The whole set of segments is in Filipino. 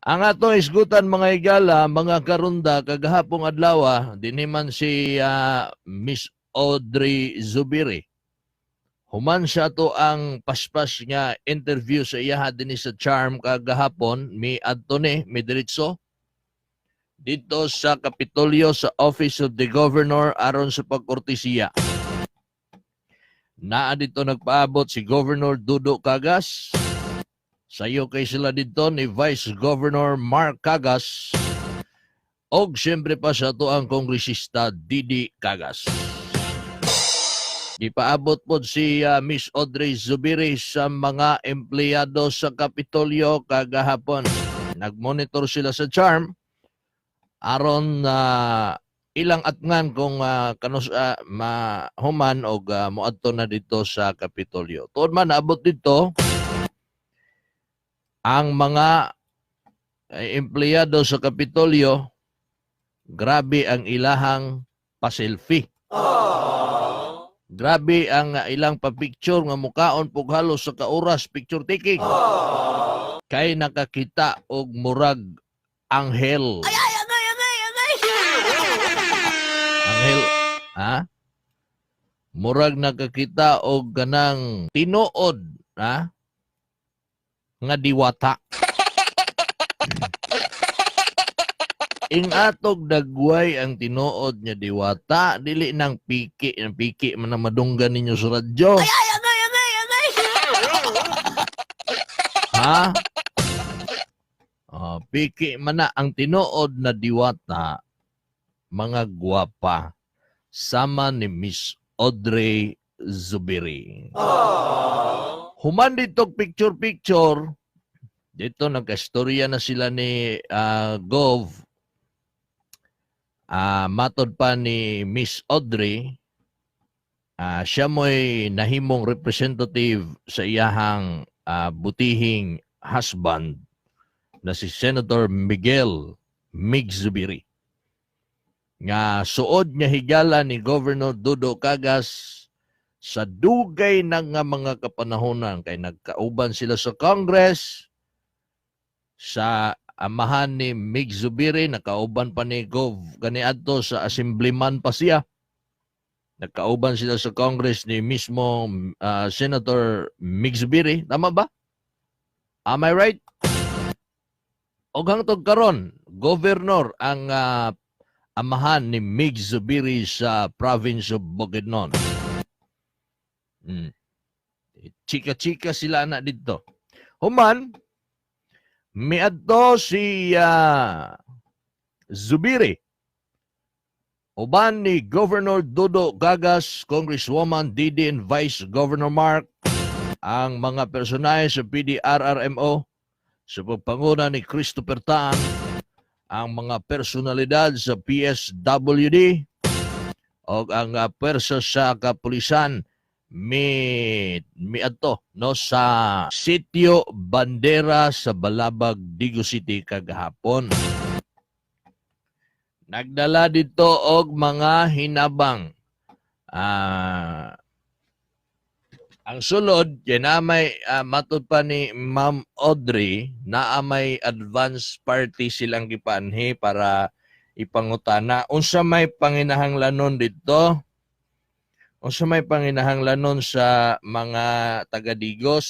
Ang atong isgutan mga higala, mga karunda, kagahapong adlaw, diniman si Miss Audrey Zubiri. Human siya to ang paspas nga interview sa iya din sa Charm kagahapon, mi Antone, mi diretso dito sa Kapitolyo sa Office of the Governor aron sa pagkortesiya. Naa dito nagpaabot si Governor Dudo Cagas. Sayo kay sila dito ni Vice Governor Mark Cagas. Og siyempre pa sa to ang kongresista Didi Cagas. Ipaabot po si Miss Audrey Zubiri sa mga empleyado sa Kapitolyo kagahapon. Nagmonitor sila sa Charm aron ilang atngan kung kanus mahuman o moadto na dito sa Kapitolyo. Tuod man naabot dito ang mga empleyado sa Kapitolyo, grabe ang ilahang pa-selfie. Grabe ang ilang pa-picture nga mukaon pug halos sa kauras picture taking. Kay nakakita og murag anghel. Anghel, ha? Murag nakakita og ganang tinuod, ha? Nga diwata. Ing atog dagway ang tinuod niya diwata, dili nang piki man ang madunggan ninyo sa radyo. Ha? Piki man na ang tinuod na diwata, mga gwapa, sama ni Miss Audrey Zubiri. Human dito picture-picture, dito nagkastorya na sila ni Gov. Matod pa ni Miss Audrey, siya mo'y nahimong representative sa iyahang butihing husband na si Senator Miguel Mig Zubiri. Nga suod niya higala ni Governor Dudo Cagas sa dugay na nga mga kapanahonan kay nagkauban sila sa Congress, sa amahan ni Mig Zubiri, nakauban pa ni Gov ganiadto sa assemblyman pa siya. Nagkauban sila sa Congress ni mismo Senator Mig Zubiri. Tama ba? Am I right? O hangtod karon, governor ang amahan ni Mig Zubiri sa province of Bukidnon. Chika-chika sila na dito. Human, miadto si Zubiri. Uban ni Governor Dudo Cagas, Congresswoman Didi and Vice Governor Mark, ang mga personahe sa PDRRMO, sa pagpanguna ni Christopher Tan, ang mga personalidad sa PSWD, o ang pwersa sa kapulisan miadto no sa Sitio Bandera sa Balabag, Digo City kagahapon. Nagdala dito og mga hinabang. Ang sulod, may matud pa ni Ma'am Audrey na may advance party silang gipanhi para ipangutana. Unsa may panginahanglanon dito? Unsa may panginahanglanon sa mga taga-Digos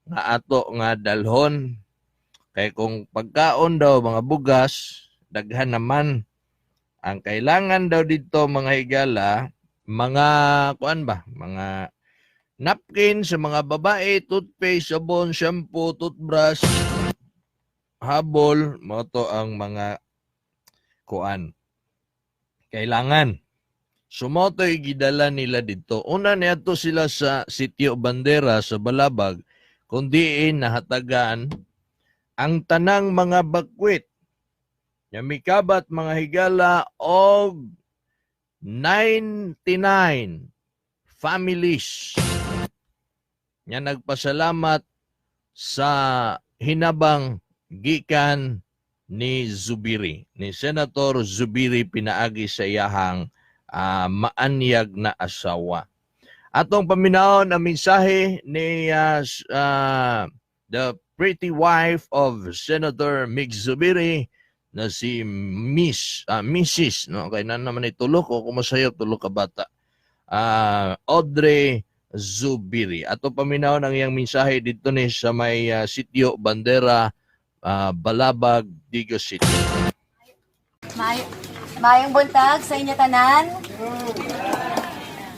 nga ato nga dalhon? Kay kung pagkaon daw mga bugas, daghan naman. Ang kailangan daw dito mga higala, mga kuan ba? Mga napkin sa mga babae, toothpaste, sabon, shampoo, toothbrush, habol, mo to ang mga kuan. Kailangan. Sumoto'y gidala nila dito. Una niadto sila sa Sitio Bandera sa Balabag, kundi nahatagan ang tanang mga bakwit. Yamikabat mga higala og 99 families nga nagpasalamat sa hinabang gikan ni Zubiri, ni Senator Zubiri pinaagi sa iyahang maanyag na asawa. Atong paminaon ang mensahe ni the pretty wife of Senator Mig Zubiri na si Mrs. No? Kaya na naman itulok o kumasayop tulok ka bata. Audrey Zubiri. Ato paminaw ng iyang mensahe dito ni sa may sitio Bandera, Balabag, Digos City. Mayong buntag sa inyo tanan.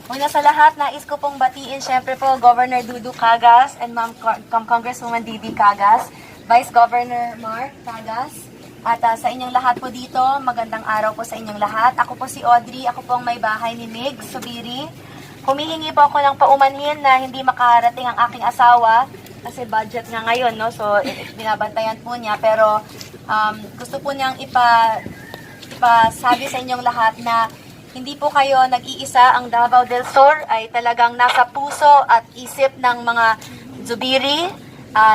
Una sa lahat, nais ko pong batiin syempre po Governor Dudu Cagas and Ma'am Congresswoman Didi Cagas, Vice Governor Mark Cagas, at sa inyong lahat po dito, magandang araw po sa inyong lahat. Ako po si Audrey, ako pong may bahay ni Mig Zubiri. Humihingi po ako ng paumanhin na hindi makarating ang aking asawa kasi budget nga ngayon, no? So binabantayan po niya, pero gusto po niyang ipasabi sa inyong lahat na hindi po kayo nag-iisa. Ang Davao del Sur ay talagang nasa puso at isip ng mga Zubiri.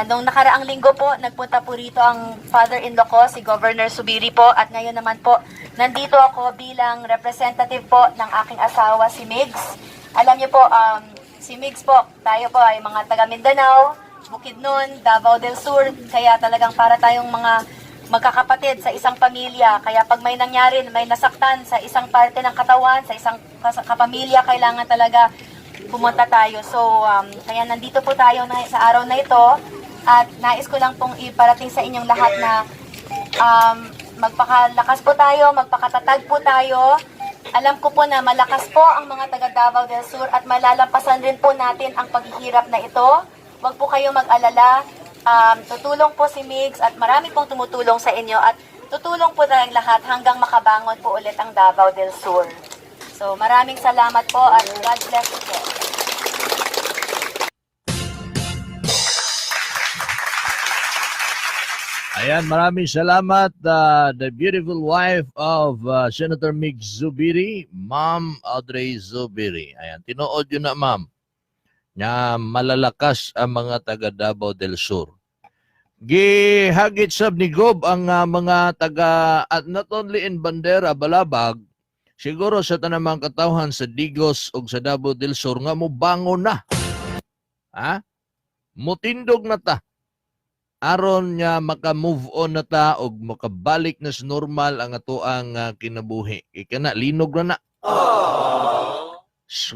Nung nakaraang linggo po, nagpunta po rito ang father-in-law ko, si Governor Zubiri po. At ngayon naman po, nandito ako bilang representative po ng aking asawa, si Migs. Alam niyo po, si Migs po, tayo po ay mga taga Mindanao, Bukidnon, Davao del Sur. Kaya talagang para tayong mga magkakapatid sa isang pamilya. Kaya pag may nangyari, may nasaktan sa isang parte ng katawan, sa isang kapamilya, kailangan talaga pumunta tayo. So, kaya nandito po tayo sa araw na ito at nais ko lang pong iparating sa inyong lahat na magpakalakas po tayo, magpakatatag po tayo. Alam ko po na malakas po ang mga taga Davao del Sur at malalampasan rin po natin ang paghihirap na ito. Huwag po kayo mag-alala. Tutulong po si Migs at marami pong tumutulong sa inyo at tutulong po tayong lahat hanggang makabangon po ulit ang Davao del Sur. So maraming salamat po at God bless you po. Ayan, maraming salamat. The beautiful wife of Senator Mig Zubiri, Ma'am Audrey Zubiri. Ayan, tinuod yun na, ma'am, na malalakas ang mga taga Davao del Sur. Gihagit sab ni Gob ang mga taga, at not only in Bandera, Balabag, siguro sa tanamang katawhan sa Digos o sa Davao del Sur nga mo bangon na. Ha? Mutindog na ta. Aron nga maka-move on na ta o makabalik na sa normal ang atoang kinabuhi. Ikana, linog na na.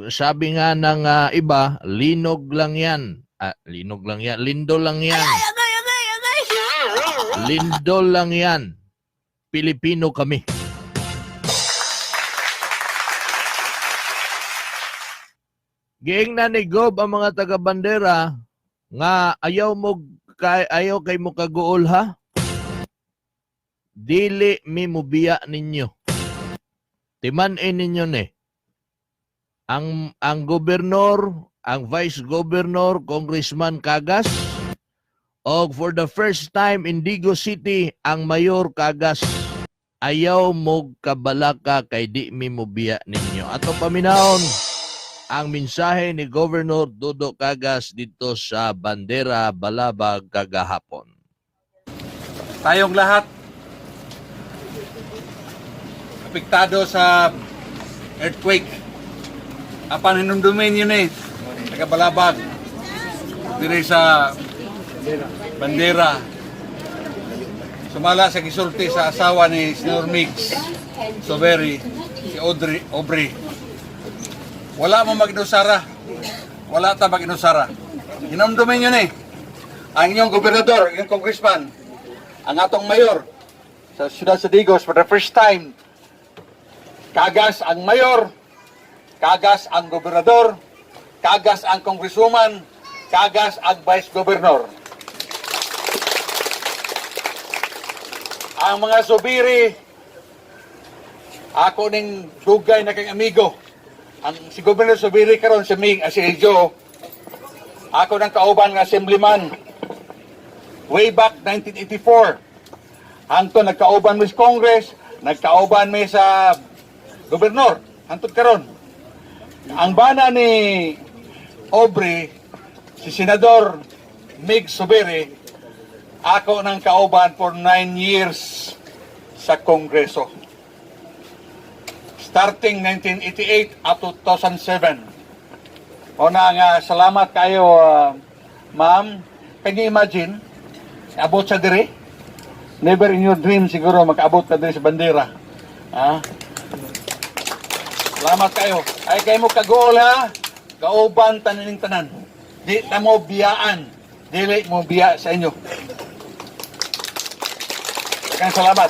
Sabi nga ng iba, linog lang yan. Linog lang yan. Lindo lang yan. Lindo lang yan. Pilipino kami. Giing na ni Gob ang mga taga-bandera nga ayaw kay mo kaguol ha. Dili mi mubiya ninyo. Timan-in ninyo ni. Ang gobernador, ang vice governor, Congressman Cagas, o for the first time in Digos City, ang mayor Cagas, ayaw mo kabalaka kay di mi mubiya ninyo. Ato paminahon ang mensahe ni Governor Dodo Cagas dito sa Bandera, Balabag kagahapon. Tayong lahat apektado sa earthquake. Apan hinumdumin yun taga Balabag diri sa Bandera. Sumala sa gisulti sa asawa ni Senator Migs Zubiri, si Aubrey. Wala mo mag-inusara. Wala ta mag-inusara. Hinumdumin yun ang inyong gobernador, yung congressman, ang atong mayor sa siyudad sa Digos for the first time. Cagas ang mayor, Cagas ang gobernador, Cagas ang congresswoman, Cagas ang vice governor. Ang mga Zubiri, ako ning dugay na kang amigo. Ang si Governor Zubiri karon si Mig, si Joe, ako nang kauban nga assemblyman way back 1984. Hangtod nagkauban mi sa Congress, nagkauban mi sa gobernador, hangtod karon. Ang bana ni Aubrey, si Senador Mig Zubiri, ako nang kauban for 9 years sa Kongreso. Starting 1988 up to 2007. O na nga, salamat kayo, ma'am. Can you imagine, Abot sa dire? Never in your dream siguro makaabot ka dire sa bandera. Ha? Salamat kayo. Ay kayo mo kagol ha. Kauban tanining tanan. Di ta mo biyaan. Dili mo biya sa inyo. Daghang salamat.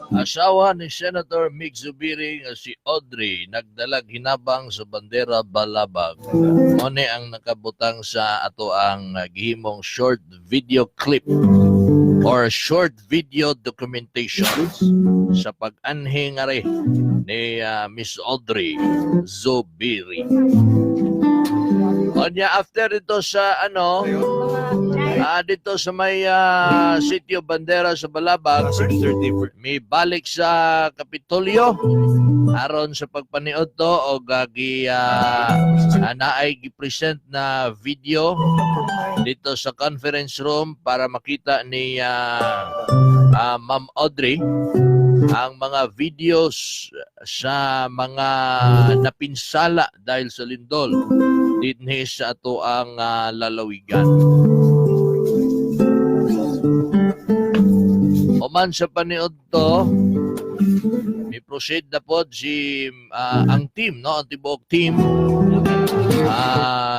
Asawa ni Senator Mig Zubiri nga si Audrey nagdalag hinabang sa bandera Balabag. Mone ang nakabutang sa ato ang gihimong short video clip or short video documentation sa pag-anhi nga rin ni Miss Audrey Zubiri. Onya after ito sa dito sa may sitio bandera sa Balabag, may balik sa Kapitolyo aron sa pagpaniod to o gagi naay gi-present na video dito sa conference room para makita ni Ma'am Audrey ang mga videos sa mga napinsala dahil sa lindol dinhi sa ato ang lalawigan. Oman sa paniod to, may proceed na po si ang team, no? Ang tibuok team.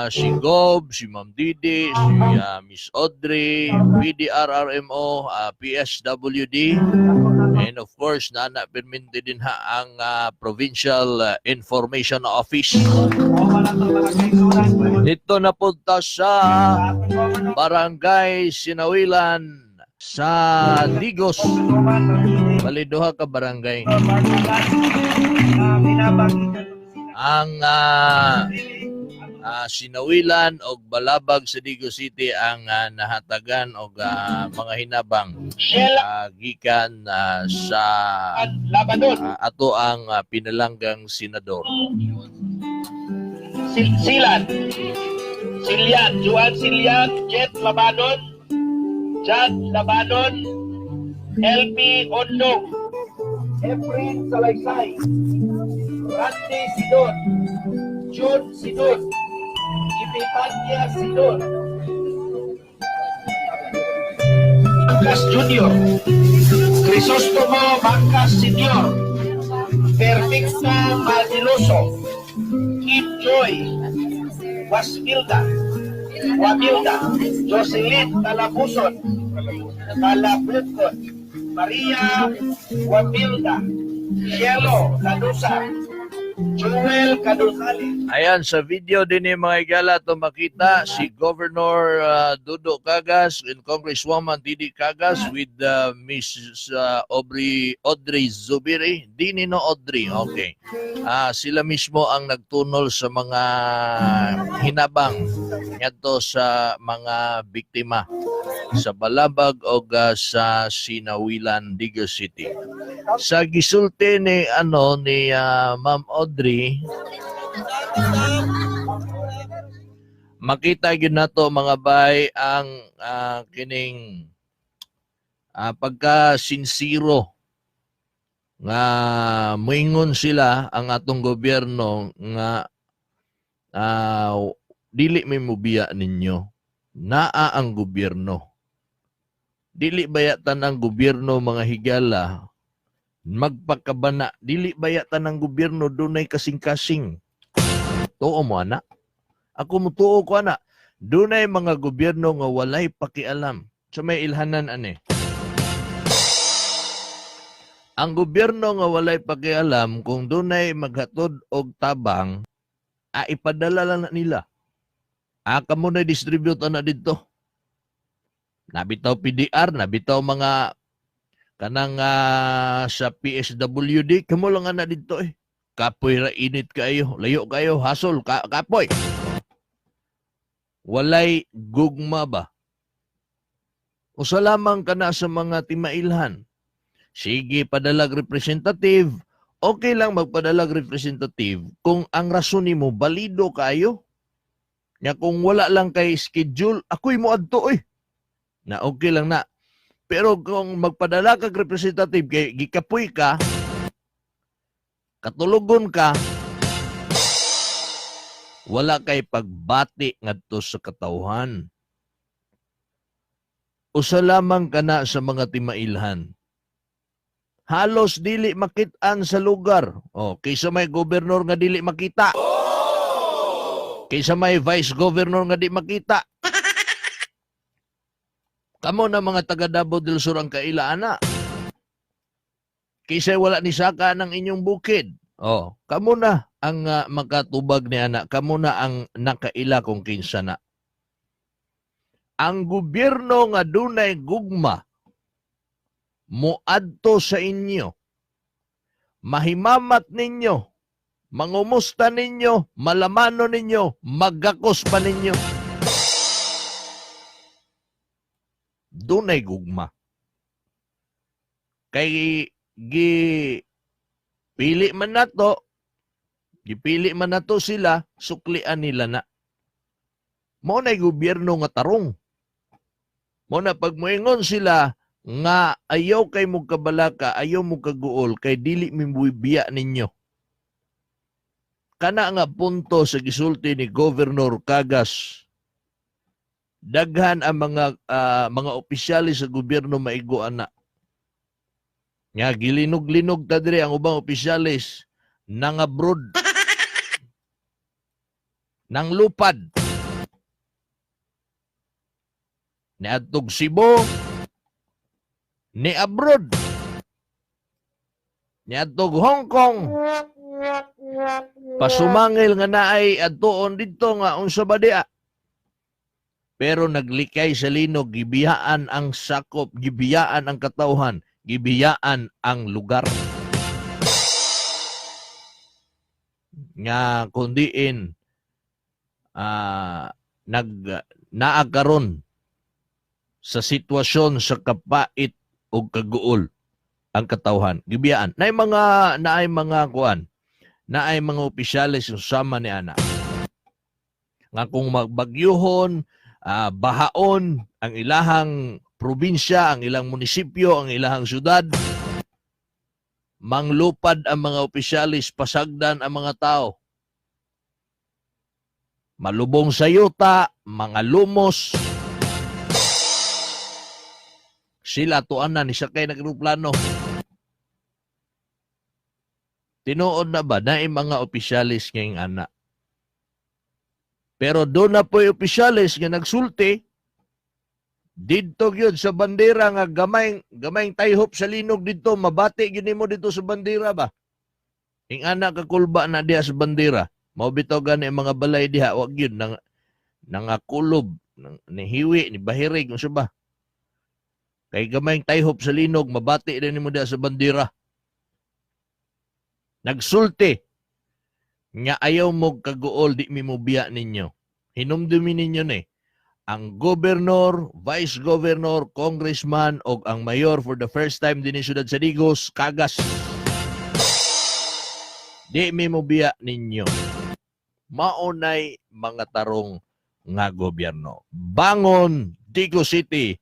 Si Gob, si Ma'am Didi, si Miss Audrey, PDRRMO, PSWD, and of course, Nana Perminte din ang Provincial Information Office. Dito na punta sa Barangay Sinawilan sa Digos. Baliduha ka barangay. Ang Sinawilan o Balabag sa Digos City ang nahatagan o mga hinabang gikan sa ato ang pinalanggang senador. Silan, Juan Silian, Jet Labanon, Jad Labanon, LP Ondong, Efren Salaysay, Randy Sidon, Jun Sidon, Ipitanya Sidon, Bangkas Junior, Crisostomo Bangkas Senior, Perfecta Madiloso, Kim Joy, Wamilda, Jocelyn Talabuson, Talabukon, Maria Wamilda, Cielo Lanusa, Joel Caduzali. Ayan, sa video din ni mga igala ito makita si Governor Dudo Cagas and Congresswoman Didi Cagas with Miss Audrey Zubiri. Dini no Audrey, okay. Sila mismo ang nagtunol sa mga hinabang ngadto sa mga biktima sa Balabag o sa Sinawilan, Digos City. Sa gisulti ni Ma'am Audrey, makita gyud nato mga bay ang kining pagka sinsiro nga moingon sila ang atong gobyerno nga dili may mubiya ninyo, naa ang gobyerno. Dili bayatan ang gobyerno mga higala magpakabana, dili bayatan ng gobyerno dunay kasing-kasing. Tuo mo ana. Ako mo tuo ko ana. Dunay mga gobyerno nga walay pakialam. So may ilhanan ani. Ang gobyerno nga walay pakialam kung dunay maghatod og tabang, ipadala lang na nila. Kamo na distribute na dito. Nabitaw PDR, nabitaw mga kanang sa PSWD, kamo lang na dito Kapoy ra init kayo, layo kayo, hasol, kapoy. Walay gugma ba? O sa lamang ka na sa mga timailhan. Sige, padalag representative. Okay lang magpadalag representative kung ang rason nimo balido kayo. Nya kung wala lang kay schedule, ako'y mo adto na okay lang na. Pero kung magpadala kag representative kay gikapoy ka, katulugon ka, wala kay pagbati ngadto sa katawhan. usa lamang kana sa mga timailhan. Halos dili makitaan sa lugar. Kaysa may gobernador nga dili makita. Kaysa may vice governor nga di makita. Kamo na mga taga Davao del Sur ang kailaana. Kaysa wala ni saka ng inyong bukid. Kamo na ang makatubag ni ana. Kamo na ang nakaila kung kinsa na. Ang gobyerno nga dunay gugma muadto sa inyo, mahimamat ninyo, mangumusta ninyo, malamano ninyo, maggakos pa ninyo. Dunay gugma. Kay gipili man nato sila, suklian nila na. Mo na'y gobyerno nga tarong. Mo na pag moingon sila, nga ayaw kay mo kabalaka, ayaw mo kaguol, kay dili mimbuibiya ninyo. Kana nga punto sa gisulti ni Governor Cagas, daghan ang mga opisyalis sa gobyerno maigo ana. Nga gilinog-linog ta diri ang ubang opisyalis nang abroad, nang lupad, niadtog Cebu, ni abroad, niadtog Hong Kong, pasumangil nga naay adtuon dito nga unsa ba dia. Pero naglikay sa linog, gibiyaan ang sakop, gibiyaan ang katawhan, gibiyaan ang lugar. Nga kundiin naagaron sa sitwasyon sa kapait o kaguol ang katawhan. Gibiyaan. Naay mga kuan, naay mga opisyalis yung sama ni ana. Nga kung magbagyuhon, bahaon ang ilahang probinsya, ang ilang munisipyo, ang ilahang syudad, manglupad ang mga opisyalis, pasagdan ang mga tao. Malubong sa yuta, mga lumos, sila tuanan ni sakay ng eroplano. Tinuod na ba na mga opisyalis ngayong ana? Pero doon na po yung opisyalis nga nagsulti, dito yun sa bandera nga gamayng tayhop sa linog dito, mabati yun mo dito sa bandera ba? Ing ana kakulba na diha sa bandera, maubito gani mga balay diha, wag yun, nangakulob, nihiwi, ni bahirig, ano ba? Kay gamayng tayhop sa linog, mabati rin mo diha sa bandera. Nagsulti, nga ayaw mo kaguol, di mi mo biya ninyo. Hinumdumi ninyo ni. Ang governor, vice governor, congressman, o ang mayor for the first time din sa Ciudad Sadigos, Cagas. Di mi mo biya ninyo. Maunay mga tarong nga gobyerno. Bangon, Digo City,